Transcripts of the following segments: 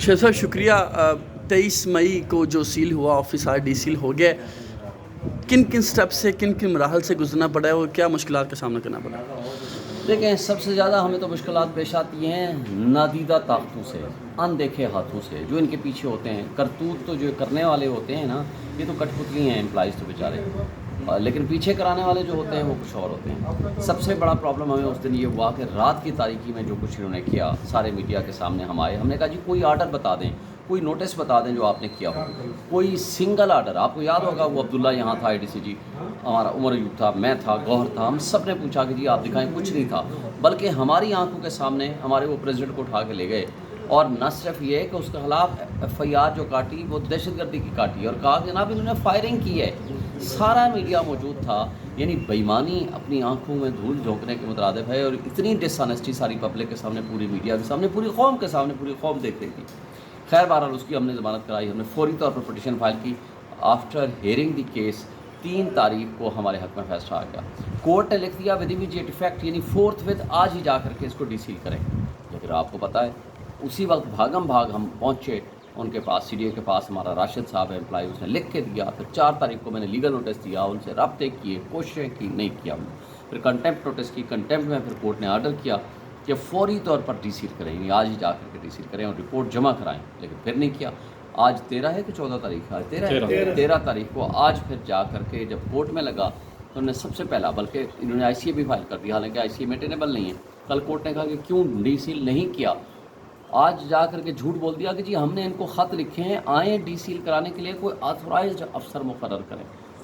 شاہ صاحب شکریہ. 23 مئی کو جو سیل ہوا آفس آج ڈی سیل ہو گیا. کن کن سٹیپ سے کن کن مراحل سے گزرنا پڑا ہے اور کیا مشکلات کا سامنا کرنا پڑا؟ دیکھیں، سب سے زیادہ ہمیں تو مشکلات پیش آتی ہیں نادیدہ طاقتوں سے، اندیکھے ہاتھوں سے جو ان کے پیچھے ہوتے ہیں. کرتوت تو جو کرنے والے ہوتے ہیں نا، یہ تو کٹ پتلی ہیں امپلائیز تو بیچارے، لیکن پیچھے کرانے والے جو ہوتے ہیں وہ کچھ اور ہوتے ہیں. سب سے بڑا پرابلم ہمیں اس دن یہ ہوا کہ رات کی تاریکی میں جو کچھ انہوں نے کیا، سارے میڈیا کے سامنے ہم آئے، ہم نے کہا جی کوئی آرڈر بتا دیں، کوئی نوٹس بتا دیں جو آپ نے کیا ہو، کوئی سنگل آرڈر. آپ کو یاد ہوگا وہ عبداللہ یہاں تھا اے ڈی سی جی، ہمارا عمر ایوب تھا، میں تھا، گوہر تھا، ہم سب نے پوچھا کہ جی آپ دکھائیں. کچھ نہیں تھا، بلکہ ہماری آنکھوں کے سامنے ہمارے وہ پریزیڈنٹ کو اٹھا کے لے گئے. اور نہ صرف یہ کہ اس کے خلاف ایف آئی آر جو کاٹی وہ دہشت گردی کی کاٹی، اور کہا کہ جناب انہوں نے فائرنگ کی ہے. سارا میڈیا موجود تھا. یعنی بےایمانی اپنی آنکھوں میں دھول جھونکنے کے مترادف ہے، اور اتنی ڈس آنیسٹی ساری پبلک کے سامنے، پوری میڈیا کے سامنے، پوری قوم کے سامنے، پوری قوم دیکھ رہی تھی. خیر بہرحال اس کی ہم نے ضمانت کرائی، ہم نے فوری طور پر پٹیشن فائل کی. آفٹر ہیئرنگ دی کیس 3 تاریخ کو ہمارے حق میں فیصلہ آ گیا. کورٹ نے لکھ دیا ود امیڈیٹ افیکٹ، یعنی 4 آج ہی جا کر کے اس کو ڈی سیل کریں. لیکن آپ کو پتہ ہے اسی وقت بھاگم بھاگ ہم پہنچے ان کے پاس، سی ڈی اے کے پاس. ہمارا راشد صاحب ہے امپلائی، اس نے لکھ کے دیا. پھر 4 تاریخ کو میں نے لیگل نوٹس دیا، ان سے رابطے کیے، کوششیں کی، نہیں کیا. پھر کنٹیمپٹ نوٹس کی، کنٹیمپٹ میں پھر کورٹ نے آرڈر کیا کہ فوری طور پر ڈی سیل کریں، یعنی آج ہی جا کر کے ڈی سیل کریں اور رپورٹ جمع کرائیں. لیکن پھر نہیں کیا. آج 13 ہے کہ 14 تاریخ ہے؟ 13 تاریخ کو آج پھر جا کر کے جب کورٹ میں لگا تو انہوں نے سب سے پہلا، بلکہ انہوں نے آئی سی اے بھی فائل کر دیا، حالانکہ آئی سی اے مینٹینیبل نہیں ہے. کل کورٹ نے کہا کہ کیوں ڈی سیل نہیں کیا. آج جا کر کے جھوٹ بول دیا کہ جی ہم نے ان کو خط لکھے ہیں، آئیں ڈی سیل کرانے کے لیے کوئی آتھورائزڈ افسر مقرر کریں.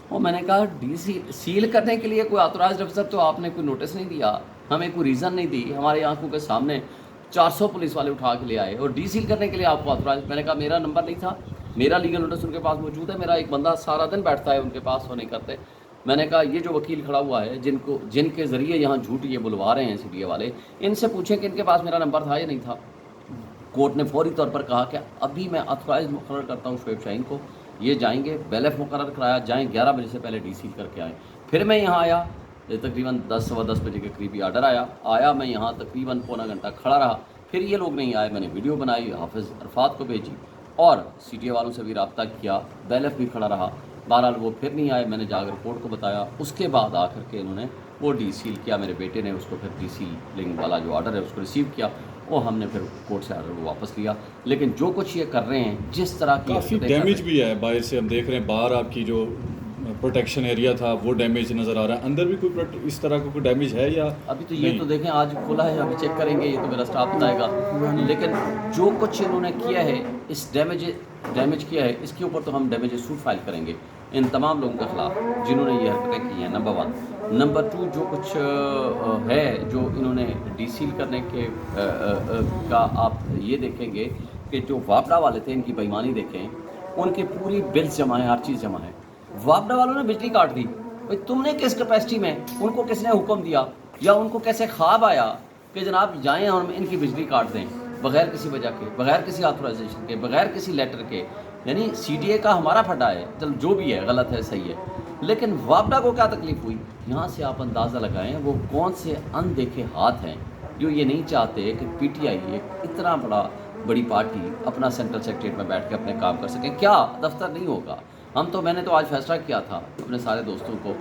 اور میں نے کہا ڈی سیل کرنے کے لیے کوئی آتھورائزڈ افسر تو آپ نے کوئی نوٹس نہیں دیا، ہمیں کوئی ریزن نہیں دی. ہماری آنکھوں کے سامنے 400 پولیس والے اٹھا کے لے آئے اور ڈی سیل کرنے کے لیے آپ کو آتھورائز. میں نے کہا میرا نمبر نہیں تھا، میرا لیگل نوٹس ان کے پاس موجود ہے، میرا ایک بندہ سارا دن بیٹھتا ہے ان کے پاس، وہ نہیں کرتے. میں نے کہا یہ جو وکیل کھڑا ہوا ہے جن کے ذریعے یہاں جھوٹ یہ بلوا رہے ہیں سی ڈی اے والے، ان سے پوچھیں کہ ان کے پاس میرا نمبر تھا یا نہیں تھا. کورٹ نے فوری طور پر کہا کہ ابھی میں آتھورائز مقرر کرتا ہوں شعیب شاہین کو، یہ جائیں گے. بیل ایف مقرر کرایا، جائیں 11 بجے سے پہلے ڈی سیل کر کے آئیں. پھر میں یہاں آیا تقریباً 10 سوا 10 بجے کے قریب آرڈر آیا. میں یہاں تقریباً پونا گھنٹہ کھڑا رہا. پھر یہ لوگ نہیں آئے. میں نے ویڈیو بنائی، حافظ عرفات کو بھیجی اور سی ٹی اے والوں سے بھی رابطہ کیا. بیل ایف بھی کھڑا رہا. بہرحال وہ پھر نہیں آئے. میں نے جا کر کورٹ کو بتایا. اس کے بعد آ کر کے انہوں نے وہ ڈی سیل کیا. میرے بیٹے نے اس کو پھر ڈی سیلنگ والا جو آرڈر ہے اس کو ریسیو کیا، وہ ہم نے پھر کورٹ سے آرڈر کو واپس لیا. لیکن جو کچھ یہ کر رہے ہیں، جس طرح کی کافی ڈیمیج بھی ہے باہر سے، ہم دیکھ رہے ہیں باہر آپ کی جو پروٹیکشن ایریا تھا وہ ڈیمیج نظر آ رہا ہے. اندر بھی کوئی اس طرح کا کوئی ڈیمیج ہے یا ابھی تو یہ تو دیکھیں آج کھلا ہے، ابھی چیک کریں گے، یہ تو میرا اسٹاف بتائے گا. لیکن جو کچھ انہوں نے کیا ہے، اس ڈیمیج کیا ہے، اس کے اوپر تو ہم ڈیمیج سوٹ فائل کریں گے ان تمام لوگوں کے خلاف جنہوں نے یہ حرکتیں کی ہیں. نمبر 1. نمبر 2، جو کچھ ہے جو انہوں نے ڈی سیل کرنے کے کا آپ یہ دیکھیں گے کہ جو وابڈا والے تھے ان کی بےایمانی دیکھیں، ان کی پوری بلز جمع ہے، ہر چیز جمع ہے. وابڈا والوں نے بجلی کاٹ دی. بھائی تم نے کس کیپیسٹی میں، ان کو کس نے حکم دیا، یا ان کو کیسے خواب آیا کہ جناب جائیں اور ان کی بجلی کاٹ دیں بغیر کسی وجہ کے، بغیر کسی آتھورائزیشن کے، بغیر کسی لیٹر کے. یعنی سی ڈی اے کا ہمارا پھڈا ہے، چل جو بھی ہے غلط ہے صحیح ہے، لیکن وابڈا کو کیا تکلیف ہوئی. یہاں سے آپ اندازہ لگائیں وہ کون سے اندیکھے ہاتھ ہیں جو یہ نہیں چاہتے کہ پی ٹی آئی ایک اتنا بڑی پارٹی اپنا سینٹرل سیکریٹریٹ میں بیٹھ کے اپنے کام کر سکیں. کیا دفتر نہیں ہوگا؟ میں نے تو آج فیصلہ کیا تھا اپنے سارے دوستوں کو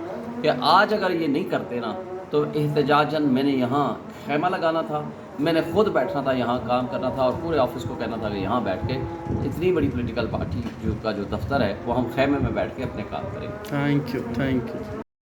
کہ آج اگر یہ نہیں کرتے نا تو احتجاجاً میں نے یہاں خیمہ لگانا تھا، میں نے خود بیٹھنا تھا، یہاں کام کرنا تھا، اور پورے آفس کو کہنا تھا کہ یہاں بیٹھ کے اتنی بڑی پولیٹیکل پارٹی کا جو دفتر ہے وہ ہم خیمے میں بیٹھ کے اپنے کام کریں گے. Thank you.